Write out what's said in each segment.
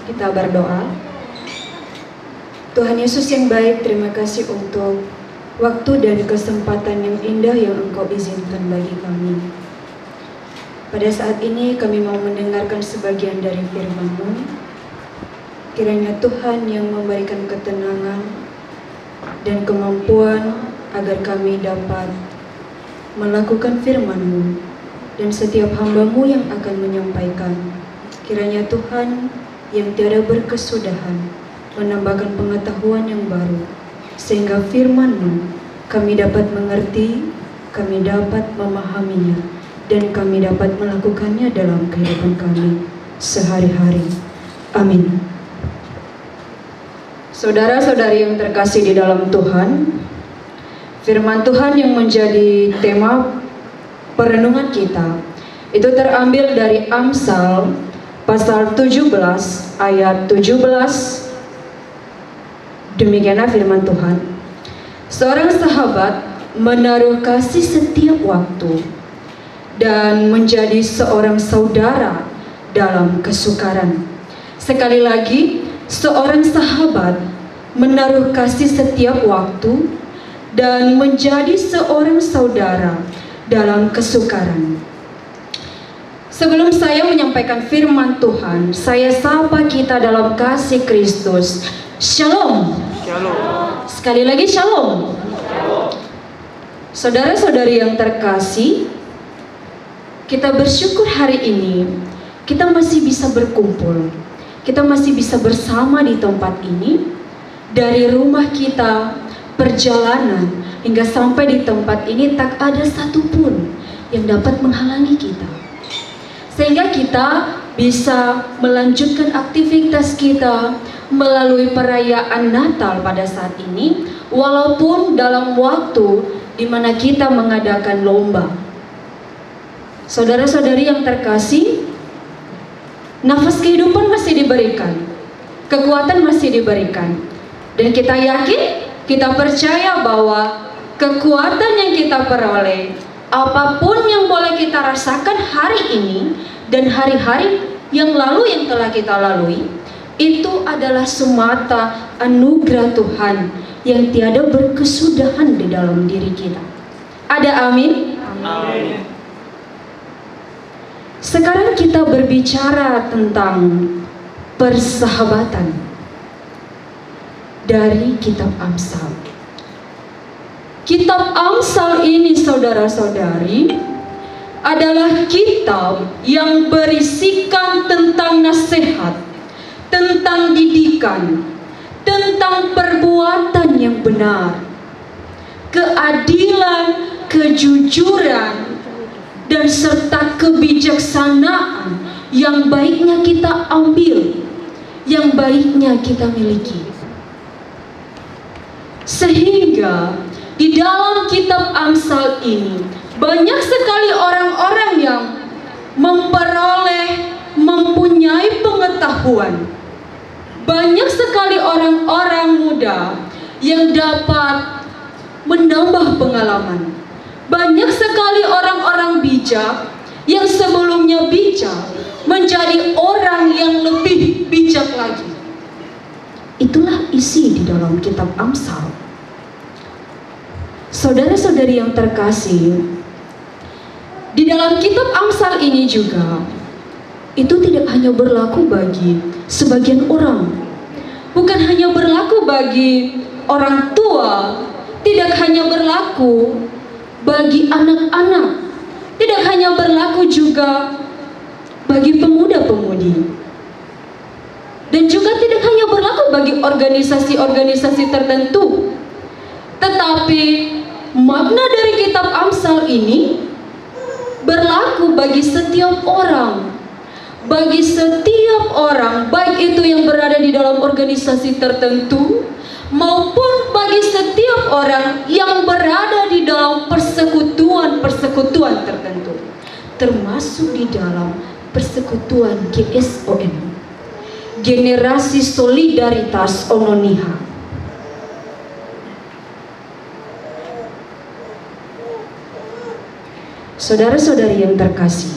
Kita berdoa. Tuhan Yesus yang baik, terima kasih untuk waktu dan kesempatan yang indah yang Engkau izinkan bagi kami. Pada saat ini kami mau mendengarkan sebagian dari firman-Mu. Kiranya Tuhan yang memberikan ketenangan dan kemampuan agar kami dapat melakukan firman-Mu, dan setiap hamba-Mu yang akan menyampaikan. Kiranya Tuhan yang tiada berkesudahan menambahkan pengetahuan yang baru, sehingga firman-Mu kami dapat mengerti, kami dapat memahaminya, dan kami dapat melakukannya dalam kehidupan kami sehari-hari. Amin. Saudara-saudari yang terkasih di dalam Tuhan, firman Tuhan yang menjadi tema perenungan kita itu terambil dari Amsal pasal 17 ayat 17. Demikianlah firman Tuhan. Seorang sahabat menaruh kasih setiap waktu dan menjadi seorang saudara dalam kesukaran. Sekali lagi, seorang sahabat menaruh kasih setiap waktu dan menjadi seorang saudara dalam kesukaran. Sebelum saya menyampaikan firman Tuhan, saya sapa kita dalam kasih Kristus. Shalom. Shalom. Sekali lagi shalom. Saudara-saudari yang terkasih, kita bersyukur hari ini kita masih bisa berkumpul. Kita masih bisa bersama di tempat ini. Dari rumah kita, perjalanan hingga sampai di tempat ini tak ada satupun yang dapat menghalangi kita, sehingga kita bisa melanjutkan aktivitas kita melalui perayaan Natal pada saat ini, walaupun dalam waktu di mana kita mengadakan lomba. Saudara-saudari yang terkasih, nafas kehidupan masih diberikan, kekuatan masih diberikan, dan kita yakin, kita percaya bahwa kekuatan yang kita peroleh, apapun yang boleh kita rasakan hari ini dan hari-hari yang lalu yang telah kita lalui, itu adalah semata anugerah Tuhan yang tiada berkesudahan di dalam diri kita. Ada amin? Amin. Sekarang kita berbicara tentang persahabatan dari kitab Amsal. Kitab Amsal ini, saudara-saudari, adalah kitab yang berisikan tentang nasihat, tentang didikan, tentang perbuatan yang benar, keadilan, kejujuran, dan serta kebijaksanaan yang baiknya kita ambil, yang baiknya kita miliki. Sehingga di dalam kitab Amsal ini banyak sekali orang-orang yang mempunyai pengetahuan. Banyak sekali orang-orang muda yang dapat menambah pengalaman. Banyak sekali orang-orang bijak yang sebelumnya bijak menjadi orang yang lebih bijak lagi. Itulah isi di dalam kitab Amsal. Saudara-saudari yang terkasih, di dalam kitab Amsal ini juga itu tidak hanya berlaku bagi sebagian orang, bukan hanya berlaku bagi orang tua, tidak hanya berlaku bagi anak-anak, tidak hanya berlaku juga bagi pemuda-pemudi, dan juga tidak hanya berlaku bagi organisasi-organisasi tertentu, tetapi makna dari kitab Amsal ini berlaku bagi setiap orang. Bagi setiap orang, baik itu yang berada di dalam organisasi tertentu, maupun bagi setiap orang yang berada di dalam persekutuan-persekutuan tertentu, termasuk di dalam persekutuan GSOM, Generasi Solidaritas Ononiha. Saudara-saudari yang terkasih,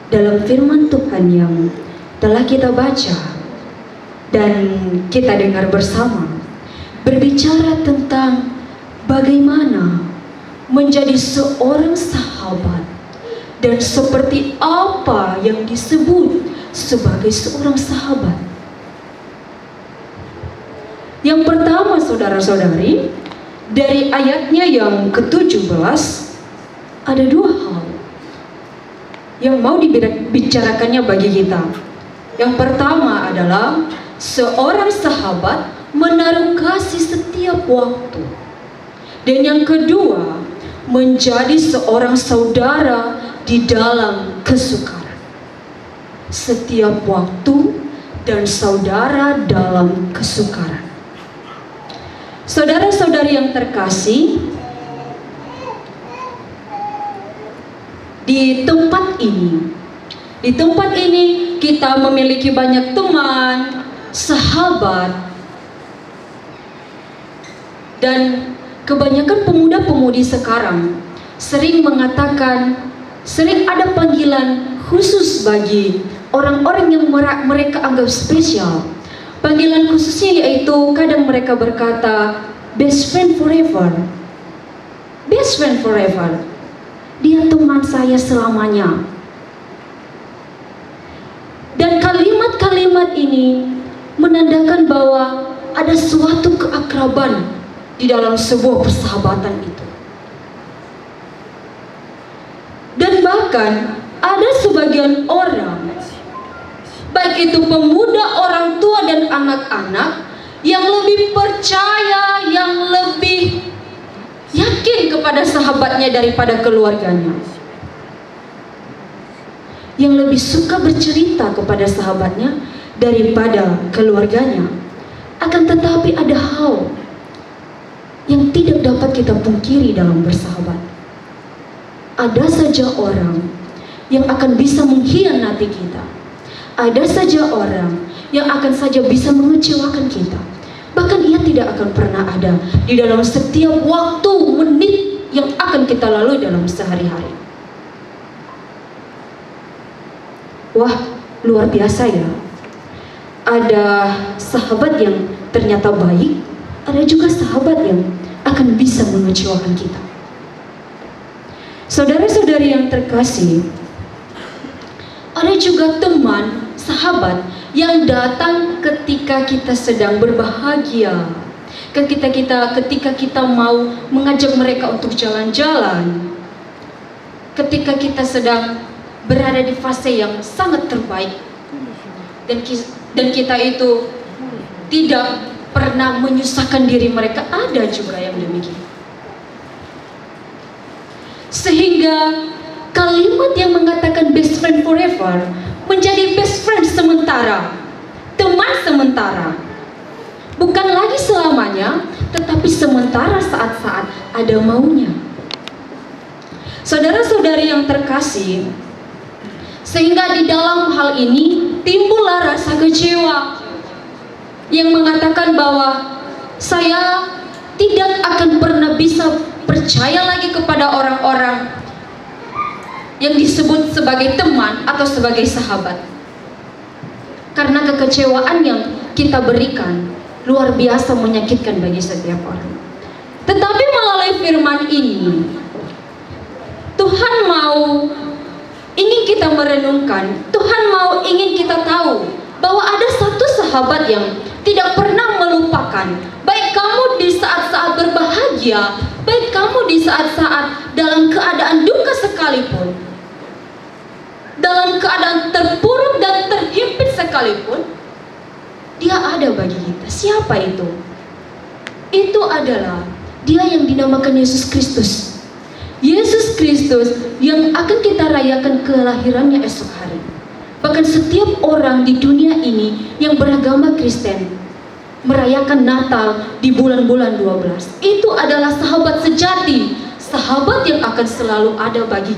dalam firman Tuhan yang telah kita baca dan kita dengar bersama, berbicara tentang bagaimana menjadi seorang sahabat dan seperti apa yang disebut sebagai seorang sahabat. Yang pertama, saudara-saudari, dari ayatnya yang ke-17 ada dua hal yang mau dibicarakannya bagi kita. Yang pertama adalah seorang sahabat menaruh kasih setiap waktu. Dan yang kedua, menjadi seorang saudara di dalam kesukaran. Setiap waktu dan saudara dalam kesukaran. Saudara-saudari yang terkasih, di tempat ini kita memiliki banyak teman, sahabat, dan kebanyakan pemuda-pemudi sekarang sering ada panggilan khusus bagi orang-orang yang mereka anggap spesial. Panggilan khususnya yaitu kadang mereka berkata best friend forever. Best friend forever. Dia teman saya selamanya. Dan kalimat-kalimat ini menandakan bahwa ada suatu keakraban di dalam sebuah persahabatan itu. Dan bahkan ada sebagian orang, baik itu pemuda, orang tua, dan anak-anak, yang lebih percaya, yang lebih yakin kepada sahabatnya daripada keluarganya, yang lebih suka bercerita kepada sahabatnya daripada keluarganya. Akan tetapi ada hal yang tidak dapat kita pungkiri dalam bersahabat. Ada saja orang yang akan bisa mengkhianati kita. Ada saja orang yang akan saja bisa mengecewakan kita. Bahkan ia tidak akan pernah ada di dalam setiap waktu, menit yang akan kita lalui dalam sehari-hari. Wah, luar biasa ya. Ada sahabat yang ternyata baik, ada juga sahabat yang akan bisa mengecewakan kita. Saudara-saudari yang terkasih, ada juga teman, sahabat yang datang ketika kita sedang berbahagia, ketika kita mau mengajak mereka untuk jalan-jalan, ketika kita sedang berada di fase yang sangat terbaik, dan kita itu tidak pernah menyusahkan diri mereka. Ada juga yang demikian. Sehingga kalimat yang mengatakan best friend forever menjadi best friend sementara, teman sementara. Bukan lagi selamanya, tetapi sementara saat-saat ada maunya. Saudara-saudari yang terkasih, sehingga di dalam hal ini timbullah rasa kecewa yang mengatakan bahwa saya tidak akan pernah bisa percaya lagi kepada orang-orang yang disebut sebagai teman atau sebagai sahabat, karena kekecewaan yang kita berikan luar biasa menyakitkan bagi setiap orang. Tetapi melalui firman ini, Tuhan ingin kita merenungkan, Tuhan ingin kita tahu bahwa ada satu sahabat yang tidak pernah melupakan, baik kamu di saat-saat berbahagia, baik kamu di saat-saat dalam keadaan duka sekalipun, dalam keadaan terpuruk dan terhimpit sekalipun, dia ada bagi kita. Siapa itu? Itu adalah dia yang dinamakan Yesus Kristus. Yesus Kristus yang akan kita rayakan kelahirannya esok hari. Bahkan setiap orang di dunia ini yang beragama Kristen merayakan Natal di bulan-bulan 12. Itu adalah sahabat sejati, sahabat yang akan selalu ada bagi